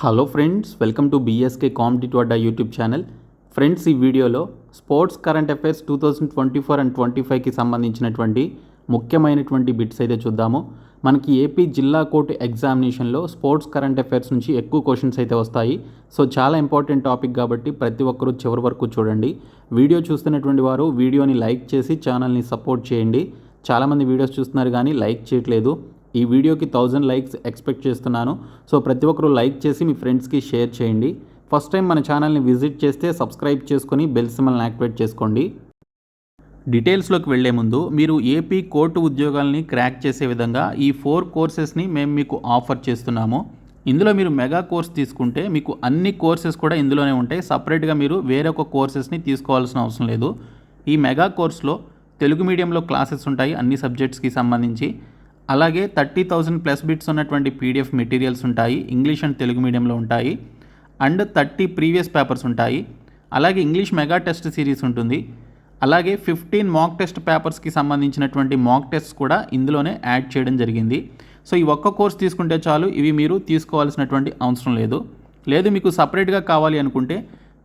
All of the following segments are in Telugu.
Hello friends, welcome to BSK competitive Adda YouTube channel. Friends, ఈ వీడియోలో స్పోర్ట్స్ కరెంట్ అఫైర్స్ 2024 అండ్ 25కి సంబంధించినటువంటి ముఖ్యమైనటువంటి బిట్స్ అయితే చూద్దాము. మనకి ఏపీ జిల్లా కోర్టు ఎగ్జామినేషన్లో స్పోర్ట్స్ కరెంట్ అఫైర్స్ నుంచి ఎక్కువ క్వశ్చన్స్ అయితే వస్తాయి. సో చాలా ఇంపార్టెంట్ టాపిక్ కాబట్టి ప్రతి ఒక్కరూ చివరి వరకు చూడండి. వీడియో చూస్తున్నటువంటి వారు వీడియోని లైక్ చేసి ఛానల్ని సపోర్ట్ చేయండి. చాలామంది వీడియోస్ చూస్తున్నారు కానీ లైక్ చేయట్లేదు. ఈ వీడియోకి 1000 లైక్స్ ఎక్స్పెక్ట్ చేస్తున్నాను. సో ప్రతి ఒక్కరూ లైక్ చేసి మీ ఫ్రెండ్స్కి షేర్ చేయండి. ఫస్ట్ టైం మన ఛానల్ని విజిట్ చేస్తే సబ్స్క్రైబ్ చేసుకొని బెల్ సింబల్ని యాక్టివేట్ చేసుకోండి. డీటెయిల్స్లోకి వెళ్లే ముందు మీరు ఏపీ కోర్టు ఉద్యోగాల్ని క్రాక్ చేసే విధంగా ఈ 4 కోర్సెస్ని మేము మీకు ఆఫర్ చేస్తున్నాము. ఇందులో మీరు మెగా కోర్స్ తీసుకుంటే మీకు అన్ని కోర్సెస్ కూడా ఇందులోనే ఉంటాయి. సపరేట్గా మీరు వేరొక కోర్సెస్ని తీసుకోవాల్సిన అవసరం లేదు. ఈ మెగా కోర్స్లో తెలుగు మీడియంలో క్లాసెస్ ఉంటాయి అన్ని సబ్జెక్ట్స్కి సంబంధించి. అలాగే 30,000 ప్లస్ బిట్స్ ఉన్నటువంటి పీడిఎఫ్ మెటీరియల్స్ ఉంటాయి. ఇంగ్లీష్ అండ్ తెలుగు మీడియంలో ఉంటాయి. అండ్ 30 ప్రీవియస్ పేపర్స్ ఉంటాయి. అలాగే ఇంగ్లీష్ మెగా టెస్ట్ సిరీస్ ఉంటుంది. అలాగే 15 మాక్ టెస్ట్ పేపర్స్కి సంబంధించినటువంటి మాక్ టెస్ట్ కూడా ఇందులోనే యాడ్ చేయడం జరిగింది. సో ఈ ఒక్క కోర్స్ తీసుకుంటే చాలు, ఇవి మీరు తీసుకోవాల్సినటువంటి అవసరం లేదు మీకు సపరేట్గా కావాలి అనుకుంటే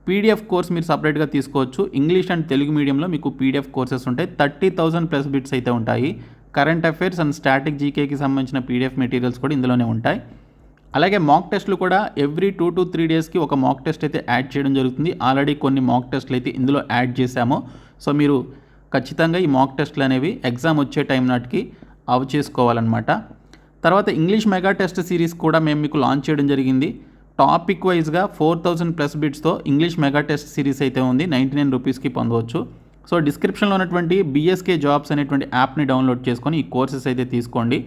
పీడిఎఫ్ కోర్స్ మీరు సపరేట్గా తీసుకోవచ్చు. ఇంగ్లీష్ అండ్ తెలుగు మీడియంలో మీకు పీడిఎఫ్ కోర్సెస్ ఉంటాయి. 30,000 ప్లస్ బిట్స్ అయితే ఉంటాయి. కరెంట్ అఫైర్స్ అండ్ స్టాటిక్ జీకేకి సంబంధించిన పీడిఎఫ్ మెటీరియల్స్ కూడా ఇందులోనే ఉంటాయి. అలాగే మాక్ టెస్ట్లు కూడా ఎవ్రీ 2 to 3 డేస్కి ఒక మాక్ టెస్ట్ అయితే యాడ్ చేయడం జరుగుతుంది. ఆల్రెడీ కొన్ని మాక్ టెస్ట్లు అయితే ఇందులో యాడ్ చేశాము. సో మీరు ఖచ్చితంగా ఈ మాక్ టెస్ట్లు అనేవి ఎగ్జామ్ వచ్చే టైం నాటికి అవి చేసుకోవాలన్నమాట. తర్వాత ఇంగ్లీష్ మెగా టెస్ట్ సిరీస్ కూడా మేము మీకు లాంచ్ చేయడం జరిగింది. టాపిక్ వైజ్గా 4,000 ప్లస్ బిట్స్తో ఇంగ్లీష్ మెగా టెస్ట్ సిరీస్ అయితే ఉంది. 99 రూపీస్కి పొందవచ్చు. సో డిస్క్రిప్షన్లో ఉన్నటువంటి బీఎస్కే జాబ్స్ అనేటువంటి యాప్ని డౌన్లోడ్ చేసుకొని ఈ కోర్సెస్ అయితే తీసుకోండి.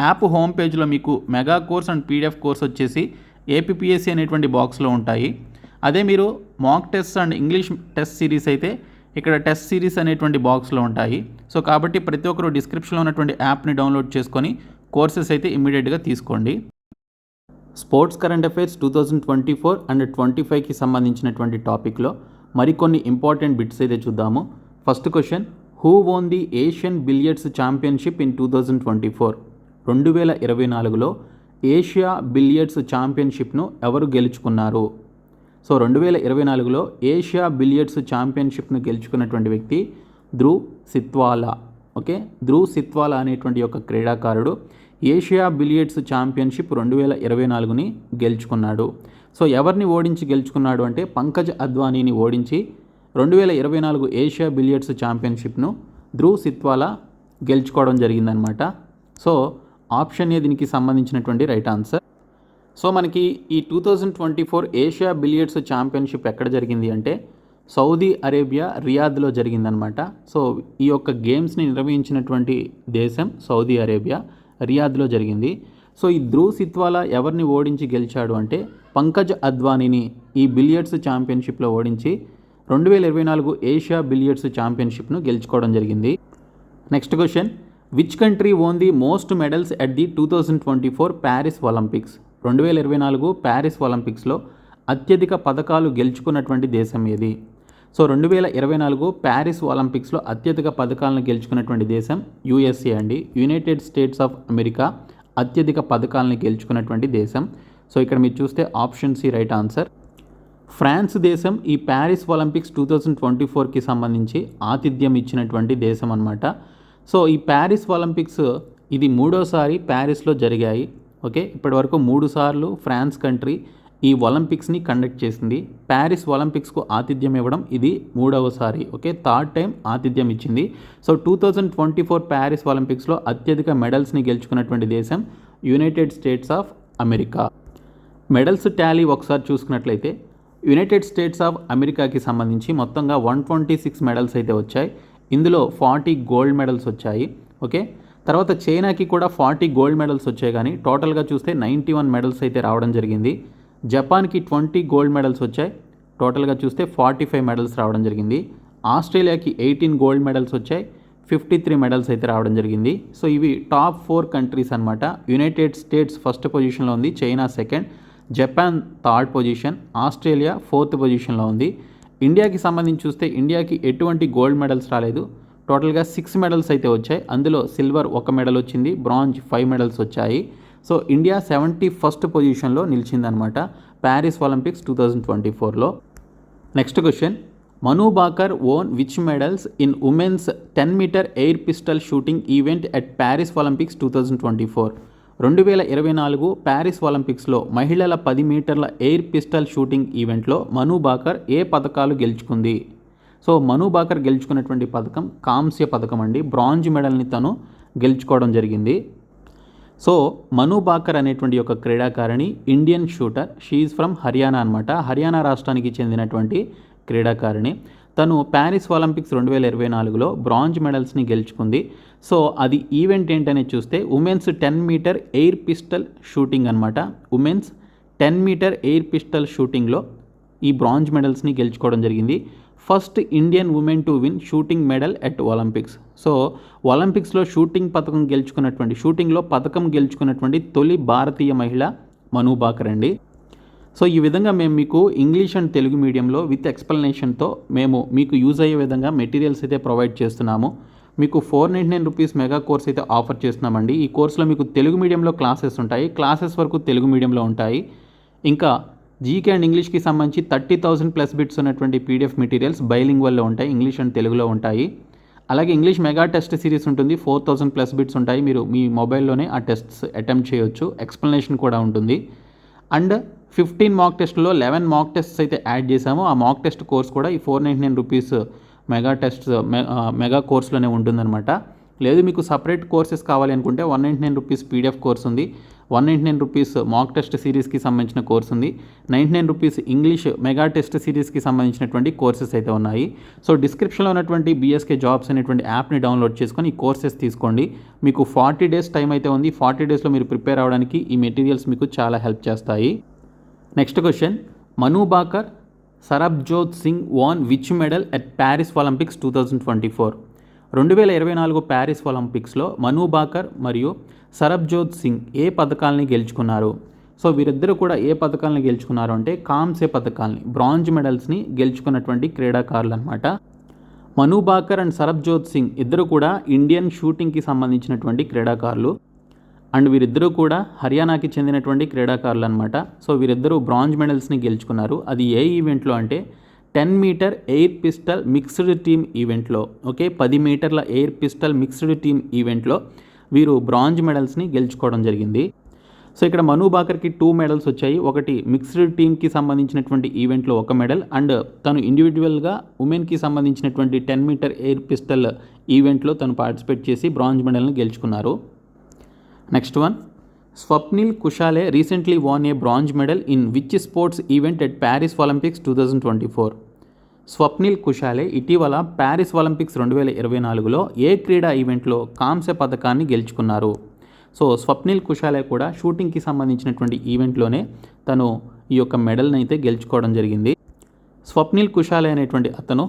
యాప్ హోమ్ పేజ్లో మీకు mega course and PDF course వచ్చేసి ఏపీపీఎస్సీ అనేటువంటి బాక్స్లో ఉంటాయి. అదే మీరు mock test and English test series అయితే ఇక్కడ టెస్ట్ సిరీస్ అనేటువంటి బాక్స్లో ఉంటాయి. సో కాబట్టి ప్రతి ఒక్కరు డిస్క్రిప్షన్లో ఉన్నటువంటి యాప్ని డౌన్లోడ్ చేసుకొని కోర్సెస్ అయితే ఇమ్మీడియట్గా తీసుకోండి. స్పోర్ట్స్ కరెంట్ అఫైర్స్ 2024 అండ్ 25కి సంబంధించినటువంటి టాపిక్లో మరికొన్ని ఇంపార్టెంట్ బిట్స్ అయితే చూద్దాము. First question, who won the Asian billiards championship in 2024? 2024లో ఏషియా బిలియర్డ్స్ ఛాంపియన్షిప్ను ఎవరు గెలుచుకున్నారు? సో 2024లో ఏషియా బిలియర్డ్స్ ఛాంపియన్షిప్ను గెలుచుకున్నటువంటి వ్యక్తి ధ్రువ్ సిత్వాలా. ఓకే, ధ్రువ్ సిత్వాలా అనేటువంటి ఒక క్రీడాకారుడు ఏషియా బిలియర్డ్స్ ఛాంపియన్షిప్ 2024ని గెలుచుకున్నాడు. సో ఎవరిని ఓడించి గెలుచుకున్నాడు అంటే పంకజ్ అద్వానీని ఓడించి 2024 ఏషియా బిలియర్డ్స్ ఛాంపియన్షిప్ను ధ్రువ్ సిత్వాలా గెలుచుకోవడం జరిగిందనమాట. సో ఆప్షన్ ఏ దీనికి సంబంధించినటువంటి రైట్ ఆన్సర్. సో మనకి ఈ 2024 ఏషియా బిలియర్డ్స్ ఛాంపియన్షిప్ ఎక్కడ జరిగింది అంటే సౌదీ అరేబియా రియాద్లో జరిగిందనమాట. సో ఈ యొక్క గేమ్స్ని నిర్వహించినటువంటి దేశం సౌదీ అరేబియా, రియాద్లో జరిగింది. సో ఈ ధ్రువ్ సిత్వాలా ఎవరిని ఓడించి గెలిచాడు అంటే పంకజ్ అద్వానీని ఈ బిలియర్డ్స్ ఛాంపియన్షిప్లో ఓడించి 2024 ఏషియా బిలియర్డ్స్ ఛాంపియన్షిప్ను గెలుచుకోవడం జరిగింది. Next question, which country won the most medals at the 2024 Paris Olympics? 2024 Paris ఒలింపిక్స్లో అత్యధిక పథకాలు గెలుచుకున్నటువంటి దేశం ఏది? సో 2024 ప్యారిస్ ఒలింపిక్స్లో అత్యధిక పథకాలను గెలుచుకున్నటువంటి దేశం యూఎస్ఏ అండి. యునైటెడ్ స్టేట్స్ ఆఫ్ అమెరికా అత్యధిక పథకాలను గెలుచుకున్నటువంటి దేశం. సో ఇక్కడ మీరు చూస్తే option C right answer. France దేశం ఈ ప్యారిస్ ఒలింపిక్స్ 2024కి సంబంధించి ఆతిథ్యం ఇచ్చినటువంటి దేశం అన్నమాట. సో ఈ ప్యారిస్ ఒలింపిక్స్ ఇది 3వసారి ప్యారిస్లో జరిగాయి. ఓకే, ఇప్పటివరకు 3 సార్లు ఫ్రాన్స్ కంట్రీ ఈ ఒలింపిక్స్ని కండక్ట్ చేసింది. ప్యారిస్ ఒలింపిక్స్కు ఆతిథ్యం ఇవ్వడం ఇది 3వసారి. ఓకే, 3rd టైం ఆతిథ్యం ఇచ్చింది. సో 2024 ప్యారిస్ ఒలింపిక్స్లో అత్యధిక మెడల్స్ని గెలుచుకున్నటువంటి దేశం United states of America. Medals Tally ఒకసారి చూసుకున్నట్లయితే యునైటెడ్ స్టేట్స్ ఆఫ్ అమెరికాకి సంబంధించి మొత్తంగా 126 మెడల్స్ అయితే వచ్చాయి. ఇందులో 40 గోల్డ్ మెడల్స్ వచ్చాయి. ఓకే, తర్వాత చైనాకి కూడా 40 గోల్డ్ మెడల్స్ వచ్చాయి, కానీ టోటల్గా చూస్తే 91 మెడల్స్ అయితే రావడం జరిగింది. జపాన్కి 20 గోల్డ్ మెడల్స్ వచ్చాయి, టోటల్గా చూస్తే 45 మెడల్స్ రావడం జరిగింది. ఆస్ట్రేలియాకి 18 గోల్డ్ మెడల్స్ వచ్చాయి, 53 మెడల్స్ అయితే రావడం జరిగింది. సో ఇవి టాప్ 4 కంట్రీస్ అనమాట. యునైటెడ్ స్టేట్స్ ఫస్ట్ పొజిషన్లో ఉంది, China second, Japan 3rd position, Australia 4th పొజిషన్లో ఉంది. ఇండియాకి సంబంధించి చూస్తే ఇండియాకి ఎటువంటి గోల్డ్ మెడల్స్ రాలేదు. టోటల్గా 6 మెడల్స్ అయితే వచ్చాయి. అందులో సిల్వర్ 1 మెడల్ వచ్చింది, బ్రాంజ్ 5 మెడల్స్ వచ్చాయి. సో ఇండియా 71st పొజిషన్లో నిలిచిందనమాట ప్యారిస్ ఒలింపిక్స్ 2024లో. Next question, Manu Bhaker won which medals in women's 10 metre air pistol shooting event at Paris Olympics 2024? 2024 Paris ఒలింపిక్స్లో మహిళల 10 మీటర్ల ఎయిర్ పిస్టల్ షూటింగ్ ఈవెంట్లో మను బాకర్ ఏ పథకాలు గెలుచుకుంది? సో మను బాకర్ గెలుచుకున్నటువంటి పథకం కాంస్య పథకం అండి. బ్రాంజ్ మెడల్ని తను గెలుచుకోవడం జరిగింది. సో మను బాకర్ అనేటువంటి ఒక క్రీడాకారిణి Indian shooter. She from Haryana అనమాట. హర్యానా రాష్ట్రానికి చెందినటువంటి క్రీడాకారిణి. తను ప్యారిస్ ఒలింపిక్స్ 2024లో బ్రాంజ్ మెడల్స్ని గెలుచుకుంది. సో అది ఈవెంట్ ఏంటనే చూస్తే women's 10 metre air pistol shooting అనమాట. ఉమెన్స్ 10 మీటర్ ఎయిర్ పిస్టల్ షూటింగ్లో ఈ బ్రాంజ్ మెడల్స్ని గెలుచుకోవడం జరిగింది. First Indian women to win shooting medal at Olympics. So ఒలింపిక్స్లో షూటింగ్లో పథకం గెలుచుకున్నటువంటి తొలి భారతీయ మహిళ మను బాకర్ అండి. సో ఈ విధంగా మేము మీకు ఇంగ్లీష్ అండ్ తెలుగు మీడియంలో విత్ ఎక్స్ప్లెనేషన్తో మేము మీకు యూజ్ అయ్యే విధంగా మెటీరియల్స్ అయితే ప్రొవైడ్ చేస్తున్నాము. మీకు 499 రూపీస్ మెగా కోర్స్ అయితే ఆఫర్ చేస్తున్నామండి. ఈ కోర్సులో మీకు తెలుగు మీడియంలో క్లాసెస్ ఉంటాయి. క్లాసెస్ వరకు తెలుగు మీడియంలో ఉంటాయి. ఇంకా జీకే అండ్ ఇంగ్లీష్కి సంబంధించి 30,000 ప్లస్ బిట్స్ ఉన్నటువంటి పీడిఎఫ్ మెటీరియల్స్ బైలింగ్వల్లో ఉంటాయి. ఇంగ్లీష్ అండ్ తెలుగులో ఉంటాయి. అలాగే ఇంగ్లీష్ మెగా టెస్ట్ సిరీస్ ఉంటుంది. 4,000 ప్లస్ బిట్స్ ఉంటాయి. మీరు మీ మొబైల్లోనే ఆ టెస్ట్స్ అటెంప్ట్ చేయొచ్చు. ఎక్స్ప్లెనేషన్ కూడా ఉంటుంది. అండ్ 15 మాక్ టెస్ట్లో 11 మాక్ టెస్ట్స్ అయితే యాడ్ చేసాము. ఆ మాక్ టెస్ట్ కోర్స్ కూడా ఈ 499 రూపీస్ మెగా కోర్స్లోనే ఉంటుందన్నమాట. లేదు మీకు సపరేట్ కోర్సెస్ కావాలి అనుకుంటే 199 రూపీస్ పీడిఎఫ్ కోర్స్ ఉంది. 199 రూపీస్ మాక్ టెస్ట్ సిరీస్కి సంబంధించిన కోర్స్ ఉంది. 99 రూపీస్ ఇంగ్లీష్ మెగా టెస్ట్ సిరీస్కి సంబంధించినటువంటి కోర్సెస్ అయితే ఉన్నాయి. సో డిస్క్రిప్షన్లో ఉన్నటువంటి బీఎస్కే జాబ్స్ అనేటువంటి యాప్ని డౌన్లోడ్ చేసుకొని ఈ కోర్సెస్ తీసుకోండి. మీకు 40 డేస్ టైం అయితే ఉంది. 40 డేస్లో మీరు ప్రిపేర్ అవ్వడానికి ఈ మెటీరియల్స్ మీకు చాలా హెల్ప్ చేస్తాయి. Next question, Manu Bhaker Sarabjot Singh won which medal at Paris Olympics 2024? 2024 Paris ఒలింపిక్స్లో మను బాకర్ మరియు సరబ్జోత్ సింగ్ ఏ పథకాలని గెలుచుకున్నారు? సో వీరిద్దరూ కూడా ఏ పథకాలని గెలుచుకున్నారు అంటే కాంస్య పథకాలని, బ్రాంజ్ మెడల్స్ని గెలుచుకున్నటువంటి క్రీడాకారులు అనమాట. మను బాకర్ అండ్ సరబ్జోత్ సింగ్ ఇద్దరు కూడా ఇండియన్ షూటింగ్కి సంబంధించినటువంటి క్రీడాకారులు. అండ్ వీరిద్దరూ కూడా హర్యానాకి చెందినటువంటి క్రీడాకారులు అనమాట. సో వీరిద్దరూ బ్రాంజ్ మెడల్స్ని గెలుచుకున్నారు. అది ఏ ఈవెంట్లో అంటే 10 metre air pistol mixed team ఈవెంట్లో. ఓకే, 10 మీటర్ల ఎయిర్ పిస్టల్ మిక్స్డ్ టీమ్ ఈవెంట్లో వీరు బ్రాంజ్ మెడల్స్ని గెలుచుకోవడం జరిగింది. సో ఇక్కడ మను బాకర్కి 2 మెడల్స్ వచ్చాయి. ఒకటి మిక్స్డ్ టీమ్కి సంబంధించినటువంటి ఈవెంట్లో 1 మెడల్, అండ్ తను ఇండివిజువల్గా ఉమెన్కి సంబంధించినటువంటి 10 మీటర్ ఎయిర్ పిస్టల్ ఈవెంట్లో తను పార్టిసిపేట్ చేసి బ్రాంజ్ మెడల్ని గెలుచుకున్నారు. Next one, Swapnil Kusale recently won a bronze medal in which sports event at Paris Olympics 2024? Swapnil Kusale ఇటీవల ప్యారిస్ ఒలింపిక్స్ 2024లో ఏ క్రీడా ఈవెంట్లో కాంస్య పథకాన్ని గెలుచుకున్నారు? సో స్వప్నిల్ కుషాలే కూడా షూటింగ్కి సంబంధించినటువంటి ఈవెంట్లోనే తను ఈ యొక్క మెడల్ని అయితే గెలుచుకోవడం జరిగింది. స్వప్నిల్ కుషాలే అనేటువంటి అతను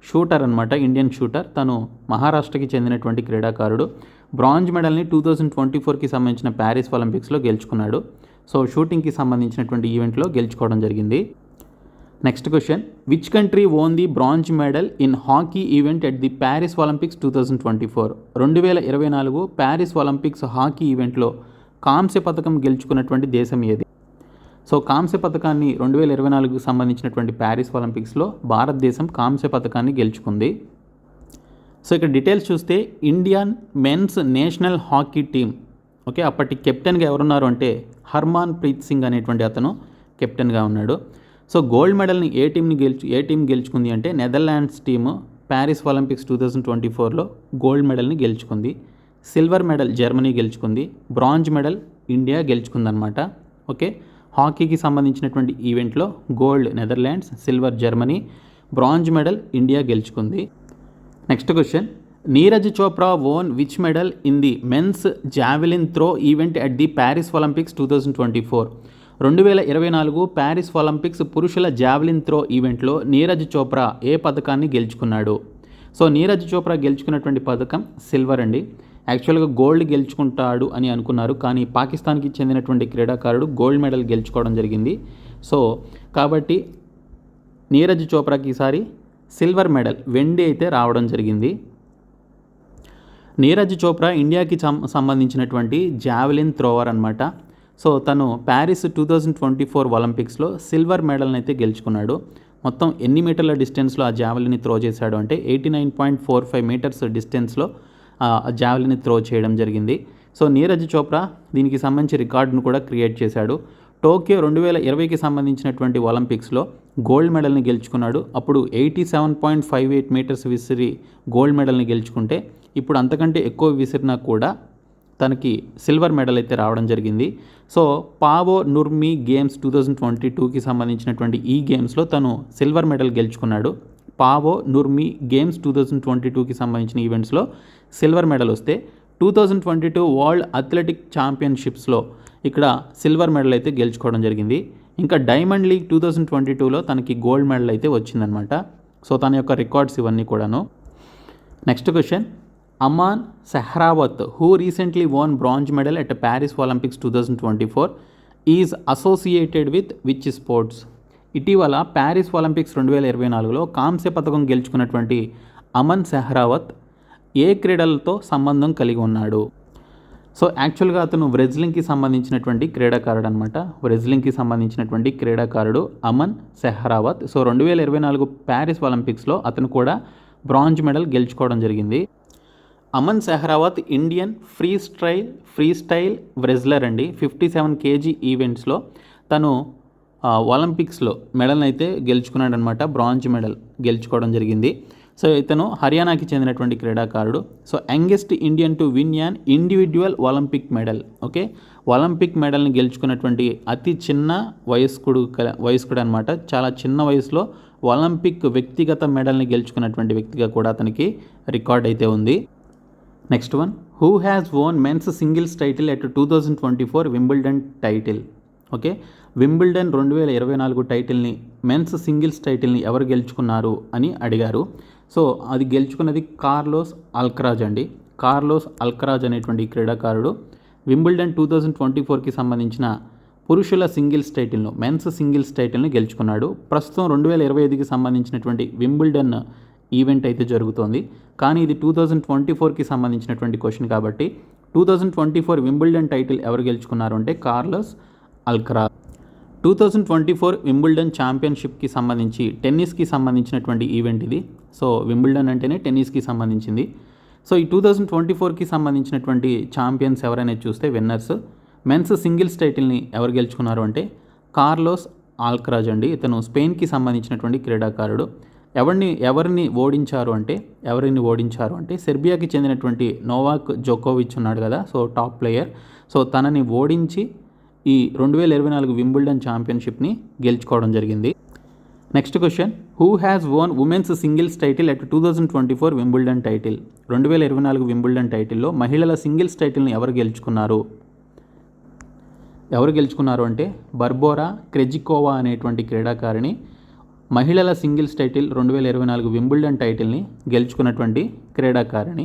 షూటర్ అనమాట, ఇండియన్ షూటర్. తను మహారాష్ట్రకి చెందినటువంటి క్రీడాకారుడు. బ్రాంజ్ మెడల్ని 2024కి సంబంధించిన ప్యారిస్ ఒలింపిక్స్లో గెలుచుకున్నాడు. సో షూటింగ్కి సంబంధించినటువంటి ఈవెంట్లో గెలుచుకోవడం జరిగింది. Next question, which country won the bronze medal in hockey event at the Paris Olympics 2024? 2024 Paris Olympics hockey ఈవెంట్లో కాంస్య పథకం గెలుచుకున్నటువంటి దేశం ఏది? సో కాంస్య పథకాన్ని 2024కి సంబంధించినటువంటి ప్యారిస్ ఒలింపిక్స్లో భారతదేశం కాంస్య పథకాన్ని గెలుచుకుంది. సో ఇక్కడ డీటెయిల్స్ చూస్తే Indian men's national hockey team, okay, అప్పటి కెప్టెన్గా ఎవరున్నారు అంటే హర్మాన్ ప్రీత్ సింగ్ అనేటువంటి అతను కెప్టెన్గా ఉన్నాడు. సో గోల్డ్ మెడల్ని ఏ టీం గెలుచుకుంది అంటే నెదర్లాండ్స్ టీము ప్యారిస్ ఒలింపిక్స్ 2024లో గోల్డ్ మెడల్ని గెలుచుకుంది. సిల్వర్ మెడల్ జర్మనీ గెలుచుకుంది. బ్రాంజ్ మెడల్ ఇండియా గెలుచుకుందనమాట. ఓకే, హాకీకి సంబంధించినటువంటి ఈవెంట్లో gold Netherlands, silver Germany, bronze medal India గెలుచుకుంది. Next question, Neeraj Chopra won which medal in the men's javelin throw event at the Paris Olympics 2024? 2024 Paris Olympics పురుషుల జావెలిన్ త్రో ఈవెంట్లో నీరజ్ చోప్రా ఏ పథకాన్ని గెలుచుకున్నాడు? సో నీరజ్ చోప్రా గెలుచుకున్నటువంటి పథకం సిల్వర్ అండి. యాక్చువల్గా గోల్డ్ గెలుచుకుంటాడు అని అనుకున్నారు, కానీ పాకిస్తాన్కి చెందినటువంటి క్రీడాకారుడు గోల్డ్ మెడల్ గెలుచుకోవడం జరిగింది. సో కాబట్టి నీరజ్ చోప్రాకి ఈసారి సిల్వర్ మెడల్, వెండి అయితే రావడం జరిగింది. నీరజ్ చోప్రా ఇండియాకి సంబంధించినటువంటి జావెలిన్ థ్రోవర్ అనమాట. సో తను ప్యారిస్ 2024 ఒలింపిక్స్లో సిల్వర్ మెడల్ని అయితే గెలుచుకున్నాడు. మొత్తం ఎన్ని మీటర్ల డిస్టెన్స్లో ఆ జావెలిన్ని త్రో చేశాడు అంటే 89.45 మీటర్స్ డిస్టెన్స్లో జావెలిన్ని త్రో చేయడం జరిగింది. సో నీరజ్ చోప్రా దీనికి సంబంధించి రికార్డును కూడా క్రియేట్ చేశాడు. టోక్యో 2020కి సంబంధించినటువంటి ఒలింపిక్స్లో గోల్డ్ మెడల్ని గెలుచుకున్నాడు. అప్పుడు 87.58 మీటర్స్ విసిరి గోల్డ్ మెడల్ని గెలుచుకుంటే ఇప్పుడు అంతకంటే ఎక్కువ విసిరినా కూడా తనకి సిల్వర్ మెడల్ అయితే రావడం జరిగింది. సో పావో నుర్మి గేమ్స్ 2022కి సంబంధించినటువంటి ఈ గేమ్స్లో తను సిల్వర్ మెడల్ గెలుచుకున్నాడు. పావో నుర్మి గేమ్స్ 2022కి సంబంధించిన ఈవెంట్స్లో సిల్వర్ మెడల్ వస్తే 2022 వరల్డ్ అథ్లెటిక్ ఛాంపియన్షిప్స్లో ఇక్కడ సిల్వర్ మెడల్ అయితే గెలుచుకోవడం జరిగింది. ఇంకా డైమండ్ లీగ్ 2022లో తనకి గోల్డ్ మెడల్ అయితే వచ్చిందనమాట. సో తన యొక్క రికార్డ్స్ ఇవన్నీ కూడాను. Next question, Aman Sehrawat who recently వోన్ bronze medal at Paris Olympics 2024 is associated with which sports? ఇటీవల ప్యారిస్ ఒలింపిక్స్ 2024లో కాంస్య పథకం గెలుచుకున్నటువంటి అమన్ సెహ్రావత్ ఏ క్రీడలతో సంబంధం కలిగి ఉన్నాడు? సో యాక్చువల్గా అతను రెజ్లింగ్కి సంబంధించినటువంటి క్రీడాకారుడు అనమాట. రెజ్లింగ్కి సంబంధించినటువంటి క్రీడాకారుడు అమన్ సెహ్రావత్. సో 2024 ప్యారిస్ ఒలింపిక్స్లో అతను కూడా బ్రాంజ్ మెడల్ గెలుచుకోవడం జరిగింది. Aman Sehrawat Indian free style wrestler అండి. 57 kg ఈవెంట్స్లో తను ఒలింపిక్స్లో మెడల్ని అయితే గెలుచుకున్నాడనమాట. బ్రాంజ్ మెడల్ గెలుచుకోవడం జరిగింది. సో ఇతను హర్యానాకి చెందినటువంటి క్రీడాకారుడు. So youngest Indian to win an individual Olympic medal. Okay, Olympic మెడల్ని గెలుచుకున్నటువంటి అతి చిన్న వయస్కుడు అనమాట. చాలా చిన్న వయసులో ఒలింపిక్ వ్యక్తిగత మెడల్ని గెలుచుకున్నటువంటి వ్యక్తిగా కూడా అతనికి రికార్డ్ అయితే ఉంది. Next one, who has won men's singles title at 2024 Wimbledon title? Okay, Wimbledon 2024 టైటిల్ని మెన్స్ సింగిల్స్ టైటిల్ని ఎవరు గెలుచుకున్నారు అని అడిగారు. సో అది గెలుచుకున్నది కార్లోస్ అల్కరాజ్ అండి. కార్లోస్ అల్కరాజ్ అనేటువంటి క్రీడాకారుడు వింబుల్డన్ 2024కి సంబంధించిన పురుషుల సింగిల్స్ టైటిల్ను, మెన్స్ సింగిల్స్ టైటిల్ని గెలుచుకున్నాడు. ప్రస్తుతం 2025కి సంబంధించినటువంటి వింబుల్డన్ ఈవెంట్ అయితే జరుగుతోంది. కానీ ఇది 2024కి సంబంధించినటువంటి క్వశ్చన్ కాబట్టి 2024 వింబుల్డన్ టైటిల్ ఎవరు గెలుచుకున్నారు అంటే కార్లోస్ అల్కరాజ్. 2024 వింబుల్డన్ ఛాంపియన్షిప్కి సంబంధించి టెన్నిస్కి సంబంధించినటువంటి ఈవెంట్ ఇది. సో వింబుల్డన్ అంటేనే టెన్నిస్కి సంబంధించింది. సో ఈ 2024కి సంబంధించినటువంటి ఛాంపియన్స్ ఎవరైనా చూస్తే విన్నర్స్ మెన్స్ సింగిల్స్ టైటిల్ని ఎవరు గెలుచుకున్నారు అంటే కార్లోస్ అల్కరాజ్ అండి. ఇతను స్పెయిన్కి సంబంధించినటువంటి క్రీడాకారుడు. ఎవరిని ఓడించారు అంటే సెర్బియాకి చెందినటువంటి నోవాక్ జోకోవిచ్ ఉన్నాడు కదా, సో టాప్ ప్లేయర్. సో తనని ఓడించి ఈ 2024 వింబుల్డన్ ఛాంపియన్షిప్ని గెలుచుకోవడం జరిగింది. Next question, who has వోన్ women's singles title at 2024 Wimbledon title? 2024 Wimbledon టైటిల్లో మహిళల సింగిల్స్ టైటిల్ని ఎవరు గెలుచుకున్నారు అంటే బర్బోరా క్రెజికోవా అనేటువంటి క్రీడాకారిణి మహిళల సింగిల్స్ టైటిల్ 2024 వింబుల్డన్ టైటిల్ని గెలుచుకున్నటువంటి క్రీడాకారిణి.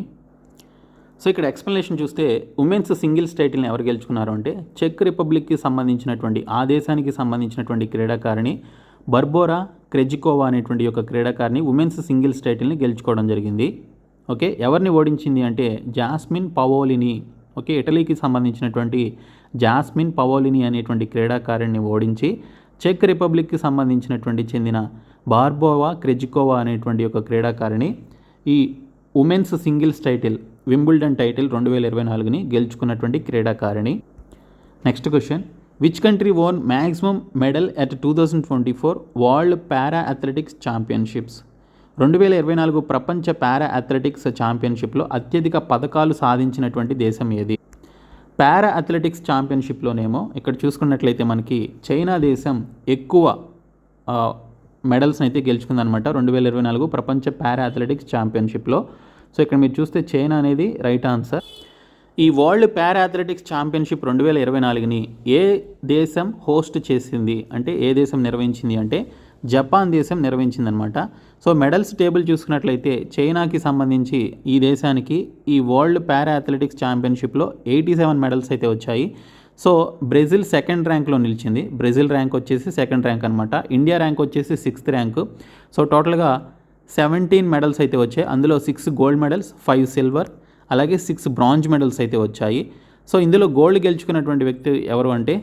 సో ఇక్కడ ఎక్స్ప్లెనేషన్ చూస్తే ఉమెన్స్ సింగిల్స్ టైటిల్ని ఎవరు గెలుచుకున్నారు అంటే చెక్ రిపబ్లిక్కి సంబంధించినటువంటి ఆ దేశానికి సంబంధించినటువంటి క్రీడాకారిణి బర్బోరా క్రెజికోవా అనేటువంటి యొక్క క్రీడాకారిణి ఉమెన్స్ సింగిల్స్ టైటిల్ని గెలుచుకోవడం జరిగింది. ఓకే, ఎవరిని ఓడించింది అంటే జాస్మిన్ పవోలిని. ఓకే, ఇటలీకి సంబంధించినటువంటి జాస్మిన్ పవోలిని అనేటువంటి క్రీడాకారిణిని ఓడించి చెక్ రిపబ్లిక్కి సంబంధించినటువంటి చెందిన బార్బోవా క్రెజికోవా అనేటువంటి యొక్క క్రీడాకారిణి ఈ women's singles title Wimbledon title 2024ని గెలుచుకున్నటువంటి క్రీడాకారిణి. Next question, which country won maximum medal at 2024 world para athletics championships? 2024 ప్రపంచ పారా అథ్లెటిక్స్ ఛాంపియన్షిప్లో అత్యధిక పథకాలు సాధించినటువంటి దేశం ఏది? పారా అథ్లెటిక్స్ ఛాంపియన్షిప్లోనేమో ఇక్కడ చూసుకున్నట్లయితే మనకి చైనా దేశం ఎక్కువ మెడల్స్ని అయితే గెలుచుకుందనమాట 2024 ప్రపంచ పారా అథ్లెటిక్స్ ఛాంపియన్షిప్లో. సో ఇక్కడ మీరు చూస్తే చైనా అనేది రైట్ ఆన్సర్. ఈ వరల్డ్ పారా అథ్లెటిక్స్ ఛాంపియన్షిప్ 2024ని ఏ దేశం హోస్ట్ చేసింది అంటే ఏ దేశం నిర్వహించింది అంటే జపాన్ దేశం నిర్వహించిందనమాట. సో మెడల్స్ టేబుల్ చూసుకున్నట్లయితే చైనాకి సంబంధించి ఈ దేశానికి ఈ వరల్డ్ పారా అథ్లెటిక్స్ ఛాంపియన్షిప్లో 87 మెడల్స్ అయితే వచ్చాయి. సో బ్రెజిల్ సెకండ్ ర్యాంక్లో నిలిచింది. బ్రెజిల్ ర్యాంక్ వచ్చేసి సెకండ్ ర్యాంక్ అనమాట. ఇండియా ర్యాంక్ వచ్చేసి 6th ర్యాంకు. సో టోటల్గా 17 మెడల్స్ అయితే వచ్చాయి. అందులో 6 గోల్డ్ మెడల్స్, 5 సిల్వర్, అలాగే 6 బ్రాంజ్ మెడల్స్ అయితే వచ్చాయి. సో ఇందులో గోల్డ్ గెలుచుకున్నటువంటి వ్యక్తి ఎవరు అంటే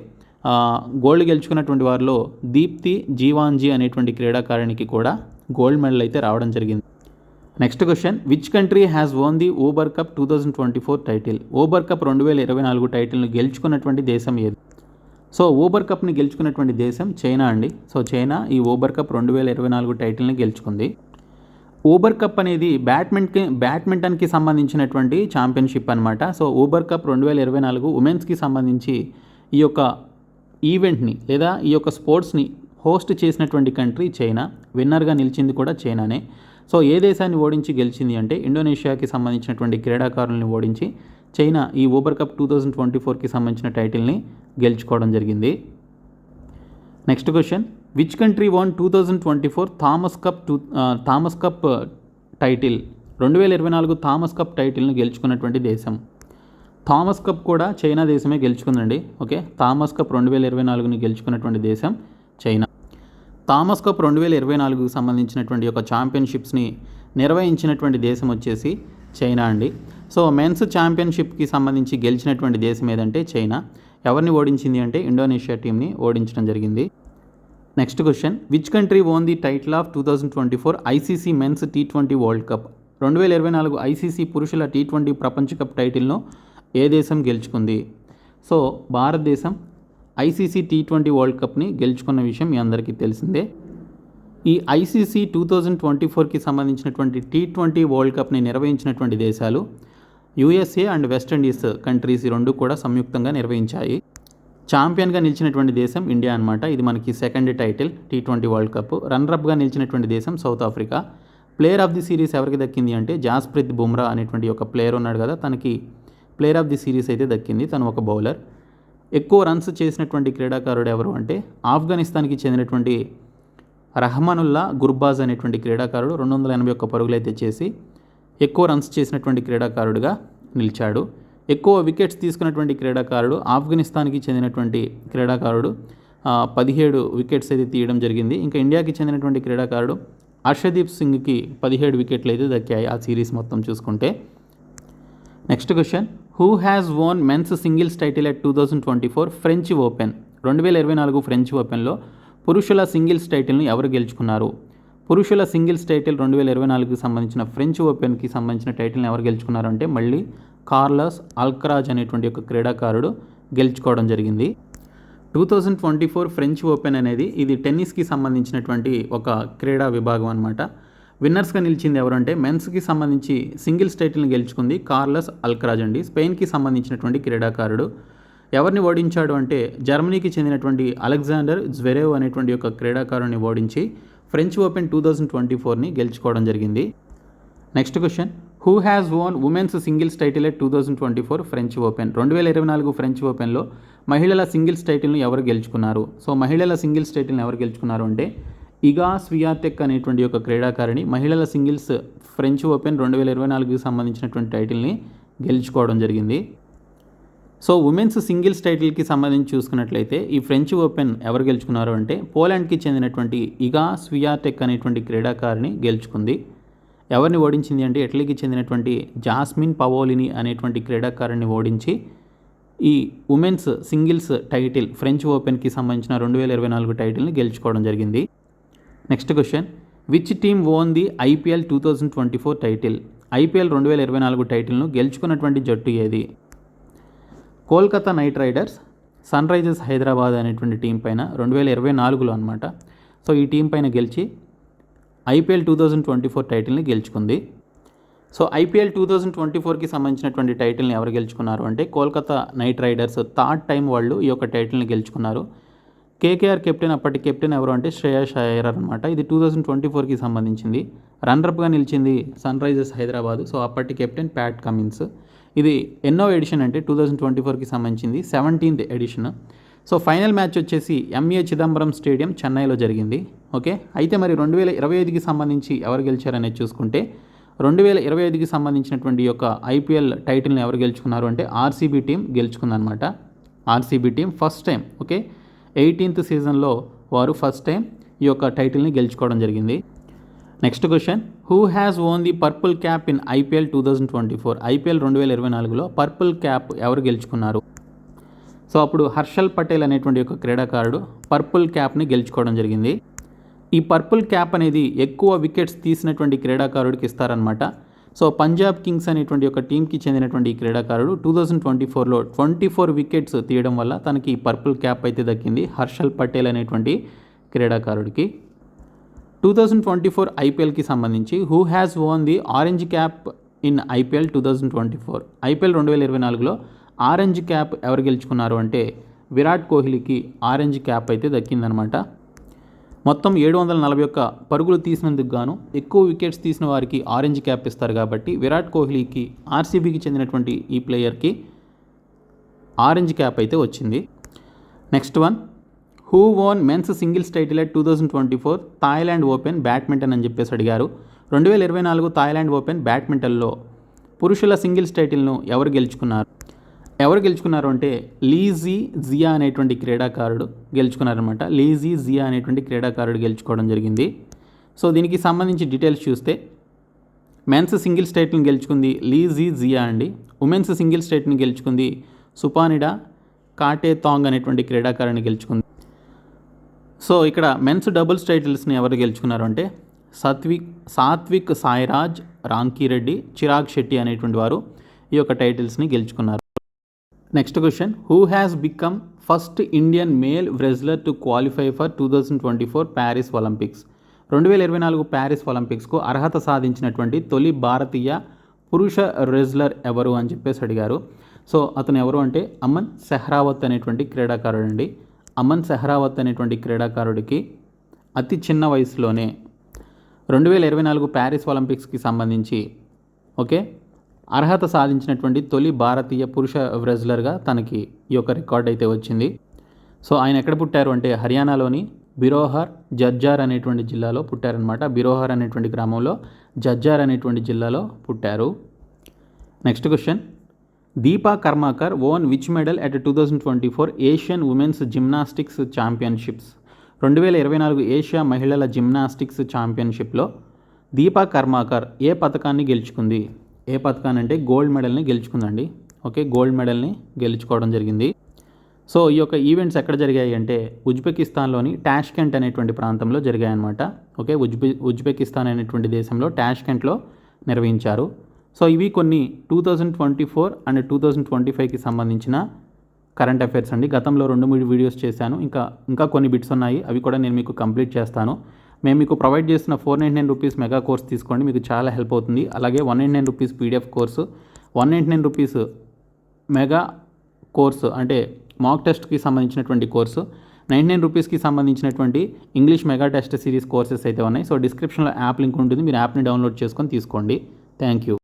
గోల్డ్ గెలుచుకున్నటువంటి వారిలో దీప్తి జీవాంజీ అనేటువంటి క్రీడాకారిణికి కూడా గోల్డ్ మెడల్ అయితే రావడం జరిగింది. Next question, which country has వోన్ the Uber cup 2024 title? Uber cup 2024 టైటిల్ను గెలుచుకున్నటువంటి దేశం ఏది? సో ఊబర్ కప్ని గెలుచుకున్నటువంటి దేశం చైనా అండి. సో చైనా ఈ ఊబర్ కప్ 2024 టైటిల్ని గెలుచుకుంది. ఊబర్ కప్ అనేది బ్యాడ్మింటన్కి సంబంధించినటువంటి ఛాంపియన్షిప్ అనమాట. సో ఊబర్ కప్ 2024 ఉమెన్స్కి సంబంధించి ఈ యొక్క ఈవెంట్ని లేదా ఈ యొక్క స్పోర్ట్స్ని హోస్ట్ చేసినటువంటి కంట్రీ చైనా. విన్నర్గా నిలిచింది కూడా చైనానే. సో ఏ దేశాన్ని ఓడించి గెలిచింది అంటే ఇండోనేషియాకి సంబంధించినటువంటి క్రీడాకారులను ఓడించి చైనా ఈ ఊబర్ కప్ 2024కి సంబంధించిన టైటిల్ని గెలుచుకోవడం జరిగింది. Next question, which country won 2024 Thomas Cup title? 2024 Thomas Cup టైటిల్ను గెలుచుకున్నటువంటి దేశం. థామస్ కప్ కూడా చైనా దేశమే గెలుచుకుందండి. ఓకే, థామస్ కప్ 2024ని గెలుచుకున్నటువంటి దేశం చైనా. థామస్ కప్ 2024కు సంబంధించినటువంటి ఒక ఛాంపియన్షిప్స్ని నిర్వహించినటువంటి దేశం వచ్చేసి చైనా అండి. సో మెన్స్ ఛాంపియన్షిప్కి సంబంధించి గెలిచినటువంటి దేశం ఏదంటే చైనా. ఎవరిని ఓడించింది అంటే ఇండోనేషియా టీంని ఓడించడం జరిగింది. Next question, which country won the title of 2024 ICC men's T20 world cup? 2024 ICC పురుషుల T20 ప్రపంచ కప్ టైటిల్ను ఏ దేశం గెలుచుకుంది? సో భారతదేశం ఐసీసీ T20 వరల్డ్ కప్ని గెలుచుకున్న విషయం మీ అందరికీ తెలిసిందే. ఈ ఐసీసీ 2024కి సంబంధించినటువంటి T20 వరల్డ్ కప్ని నిర్వహించినటువంటి దేశాలు యూఎస్ఏ అండ్ వెస్టిండీస్ కంట్రీస్ ఈ రెండు కూడా సంయుక్తంగా నిర్వహించాయి. ఛాంపియన్గా నిలిచినటువంటి దేశం ఇండియా అనమాట. ఇది మనకి second title T20 world cup. రన్నరప్గా నిలిచినటువంటి దేశం south Africa. Player of the series ఎవరికి దక్కింది అంటే జాస్ప్రీత్ బుమ్రా అనేటువంటి ఒక ప్లేయర్ ఉన్నాడు కదా, తనకి ప్లేయర్ ఆఫ్ ది సిరీస్ అయితే దక్కింది. తను ఒక బౌలర్. ఎక్కువ రన్స్ చేసినటువంటి క్రీడాకారుడు ఎవరు అంటే ఆఫ్ఘనిస్తాన్కి చెందినటువంటి రహమానుల్లా గుర్బాజ్ అనేటువంటి క్రీడాకారుడు 281 పరుగులు అయితే చేసి ఎక్కువ రన్స్ చేసినటువంటి క్రీడాకారుడుగా నిలిచాడు. ఎక్కువ వికెట్స్ తీసుకున్నటువంటి క్రీడాకారుడు ఆఫ్ఘనిస్తాన్కి చెందినటువంటి క్రీడాకారుడు 17 వికెట్స్ అయితే తీయడం జరిగింది. ఇంకా ఇండియాకి చెందినటువంటి క్రీడాకారుడు హర్షదీప్ సింగ్కి 17 వికెట్లు అయితే దక్కాయి ఆ సిరీస్ మొత్తం చూసుకుంటే. Next question, who has won men's singles title at 2024 French Open? 2024 French ఓపెన్లో పురుషుల సింగిల్స్ టైటిల్ను ఎవరు గెలుచుకున్నారు? పురుషుల సింగిల్స్ టైటిల్ 2024కి సంబంధించిన ఫ్రెంచ్ ఓపెన్కి సంబంధించిన టైటిల్ని ఎవరు గెలుచుకున్నారు అంటే మళ్ళీ కార్లస్ అల్కరాజ్ అనేటువంటి ఒక క్రీడాకారుడు గెలుచుకోవడం జరిగింది. 2024 ఫ్రెంచ్ ఓపెన్ అనేది ఇది టెన్నిస్కి సంబంధించినటువంటి ఒక క్రీడా విభాగం అనమాట. విన్నర్స్గా నిలిచింది ఎవరంటే మెన్స్కి సంబంధించి సింగిల్స్ టైటిల్ని గెలుచుకుంది కార్లస్ అల్కరాజ్ అండి. స్పెయిన్కి సంబంధించినటువంటి క్రీడాకారుడు. ఎవరిని ఓడించాడు అంటే జర్మనీకి చెందినటువంటి అలెగ్జాండర్ జ్వెరేవ్ అనేటువంటి ఒక క్రీడాకారుని ఓడించి ఫ్రెంచ్ ఓపెన్ 2024ని గెలుచుకోవడం జరిగింది. Next question, who has వోన్ women's singles title at 2024 French Open? 2024 French ఓపెన్లో మహిళల సింగిల్స్ టైటిల్ను ఎవరు గెలుచుకున్నారు? సో మహిళల సింగిల్స్ టైటిల్ని ఎవరు గెలుచుకున్నారు అంటే ఇగా స్వియాటెక్ అనేటువంటి ఒక క్రీడాకారిణి మహిళల సింగిల్స్ ఫ్రెంచ్ ఓపెన్ 2024కి సంబంధించినటువంటి టైటిల్ని గెలుచుకోవడం జరిగింది. సో ఉమెన్స్ సింగిల్స్ టైటిల్కి సంబంధించి చూసుకున్నట్లయితే ఈ ఫ్రెంచ్ ఓపెన్ ఎవరు గెలుచుకున్నారు అంటే పోలాండ్కి చెందినటువంటి ఇగా స్వియాటెక్ అనేటువంటి క్రీడాకారిణి గెలుచుకుంది. ఎవరిని ఓడించింది అంటే ఇటలీకి చెందినటువంటి జాస్మిన్ పవోలిని అనేటువంటి క్రీడాకారిణిని ఓడించి ఈ ఉమెన్స్ సింగిల్స్ టైటిల్ ఫ్రెంచ్ ఓపెన్కి సంబంధించిన 2024 టైటిల్ని గెలుచుకోవడం జరిగింది. Next question, which team won the IPL 2024 title? IPL 2024 టైటిల్ను గెలుచుకున్నటువంటి జట్టు ఏది? Kolkata Knight Riders Sunrisers Hyderabad అనేటువంటి టీం పైన 2024లో అనమాట. సో ఈ టీం పైన గెలిచి ఐపీఎల్ 2024 టైటిల్ని గెలుచుకుంది. సో ఐపీఎల్ 2024కి సంబంధించినటువంటి టైటిల్ని ఎవరు గెలుచుకున్నారు అంటే Kolkata Knight riders third time వాళ్ళు ఈ యొక్క టైటిల్ని గెలుచుకున్నారు. కేకేఆర్ కెప్టెన్, అప్పటి కెప్టెన్ ఎవరు అంటే శ్రేయస్ అయ్యర్ అనమాట. ఇది 2024కి సంబంధించింది. రన్నరప్గా నిలిచింది సన్ రైజర్స్ హైదరాబాద్. సో అప్పటి కెప్టెన్ ప్యాట్ కమిన్స్. ఇది ఎన్నో ఎడిషన్ అంటే 2024కి సంబంధించింది 17th edition. So final match వచ్చేసి ఎంఏ చిదంబరం స్టేడియం చెన్నైలో జరిగింది. ఓకే, అయితే మరి 2025కి సంబంధించి ఎవరు గెలిచారనేది చూసుకుంటే 2025కి సంబంధించినటువంటి యొక్క ఐపీఎల్ టైటిల్ని ఎవరు గెలుచుకున్నారు అంటే ఆర్సీబీ టీం గెలుచుకుందనమాట. RCB team first time, okay, 18th సీజన్లో వారు ఫస్ట్ టైం ఈ యొక్క టైటిల్ని గెలుచుకోవడం జరిగింది. Next question, who has won the purple cap in IPL 2024? IPL 2024లో పర్పుల్ క్యాప్ ఎవరు గెలుచుకున్నారు? సో అప్పుడు హర్షల్ పటేల్ అనేటువంటి ఒక క్రీడాకారుడు పర్పుల్ క్యాప్ని గెలుచుకోవడం జరిగింది. ఈ పర్పుల్ క్యాప్ అనేది ఎక్కువ వికెట్స్ తీసినటువంటి క్రీడాకారుడికి ఇస్తారనమాట. సో పంజాబ్ కింగ్స్ అనేటువంటి ఒక టీంకి చెందినటువంటి ఈ క్రీడాకారుడు 2024లో 24 వికెట్స్ తీయడం వల్ల తనకి పర్పుల్ క్యాప్ అయితే దక్కింది హర్షల్ పటేల్ అనేటువంటి క్రీడాకారుడికి. 2024 ఐపీఎల్కి సంబంధించి who has won the orange cap in IPL 2024? IPL 2024లో ఆరెంజ్ క్యాప్ ఎవరు గెలుచుకున్నారు అంటే విరాట్ కోహ్లీకి ఆరెంజ్ క్యాప్ అయితే దక్కిందనమాట. మొత్తం 741 పరుగులు తీసినందుకు గాను ఎక్కువ వికెట్స్ తీసిన వారికి ఆరెంజ్ క్యాప్ ఇస్తారు కాబట్టి విరాట్ కోహ్లీకి ఆర్సీబీకి చెందినటువంటి ఈ ప్లేయర్కి ఆరెంజ్ క్యాప్ అయితే వచ్చింది. Next one, who won men's singles title at 2024 Thailand Open badminton అని చెప్పేసి అడిగారు. 2024 థాయిలాండ్ ఓపెన్ బ్యాడ్మింటన్లో పురుషుల సింగిల్స్ టైటిల్ను ఎవరు గెలుచుకున్నారు అంటే లీజీ జియా అనేటువంటి క్రీడాకారుడు గెలుచుకున్నారనమాట. లీజీ జియా అనేటువంటి క్రీడాకారుడు గెలుచుకోవడం జరిగింది. సో దీనికి సంబంధించి డీటెయిల్స్ చూస్తే మెన్స్ సింగిల్స్ టైటిల్ని గెలుచుకుంది లీజీ జియా అండి. ఉమెన్స్ సింగిల్స్ టైటిల్ని గెలుచుకుంది సుపానిడా కాటేతాంగ్ అనేటువంటి క్రీడాకారుని గెలుచుకుంది. సో ఇక్కడ మెన్స్ డబుల్స్ టైటిల్స్ని ఎవరు గెలుచుకున్నారు అంటే సాత్విక్ సాయిరాజ్, రాంకీరెడ్డి, చిరాగ్ శెట్టి అనేటువంటి వారు ఈ యొక్క టైటిల్స్ని గెలుచుకున్నారు. Next question, who has become first Indian male wrestler to qualify for 2024 Paris Olympics? 2024 Paris ఒలింపిక్స్కు అర్హత సాధించినటువంటి తొలి భారతీయ పురుష రెజ్లర్ ఎవరు అని చెప్పేసి అడిగారు. సో అతను ఎవరు అంటే అమన్ సెహ్రావత్ అనేటువంటి క్రీడాకారుడు అండి. అమన్ సెహ్రావత్ అనేటువంటి క్రీడాకారుడికి అతి చిన్న వయసులోనే 2024 ప్యారిస్ ఒలింపిక్స్కి సంబంధించి అర్హత సాధించినటువంటి తొలి భారతీయ పురుష రెజ్లర్గా తనకి ఈ యొక్క రికార్డ్ అయితే వచ్చింది. సో ఆయన ఎక్కడ పుట్టారు అంటే హర్యానాలోని బిరోహర్ జజ్జార్ అనేటువంటి జిల్లాలో పుట్టారనమాట. బిరోహర్ అనేటువంటి గ్రామంలో జజ్జార్ అనేటువంటి జిల్లాలో పుట్టారు. Next question, Deepa Karmakar own which medal at 2024 Asian women's gymnastics championships? 2024 Asia మహిళల జిమ్నాస్టిక్స్ ఛాంపియన్షిప్లో దీపా కర్మాకర్ ఏ పథకాన్ని గెలుచుకుంది? ఏ పథకాన్ని అంటే గోల్డ్ మెడల్ని గెలుచుకుందండి. గోల్డ్ మెడల్ని గెలుచుకోవడం జరిగింది. సో ఈ యొక్క ఈవెంట్స్ ఎక్కడ జరిగాయి అంటే ఉజ్బెకిస్తాన్లోని టాష్కెంట్ అనేటువంటి ప్రాంతంలో జరిగాయన్నమాట. ఉజ్బెకిస్తాన్ అనేటువంటి దేశంలో టాష్కెంట్లో నిర్వహించారు. సో ఇవి కొన్ని 2024 అండ్ 2025కి సంబంధించిన కరెంట్ అఫైర్స్ అండి. గతంలో 2-3 వీడియోస్ చేశాను. ఇంకా కొన్ని బిట్స్ ఉన్నాయి, అవి కూడా నేను మీకు కంప్లీట్ చేస్తాను. మేము మీకు ప్రొవైడ్ చేస్తున్న 499 రూపీస్ మెగా కోర్స్ తీసుకోండి, మీకు చాలా హెల్ప్ అవుతుంది. అలాగే 199 rupees PDF course, 199 rupees mega course అంటే మాక్ టెస్ట్కి సంబంధించినటువంటి కోర్సు, 99 రూపీస్కి సంబంధించినటువంటి English mega test series courses అయితే ఉన్నాయి. సో డిస్క్రిప్షన్లో యాప్ లింక్ ఉంటుంది, మీరు యాప్ని డౌన్లోడ్ చేసుకొని తీసుకోండి. Thank you.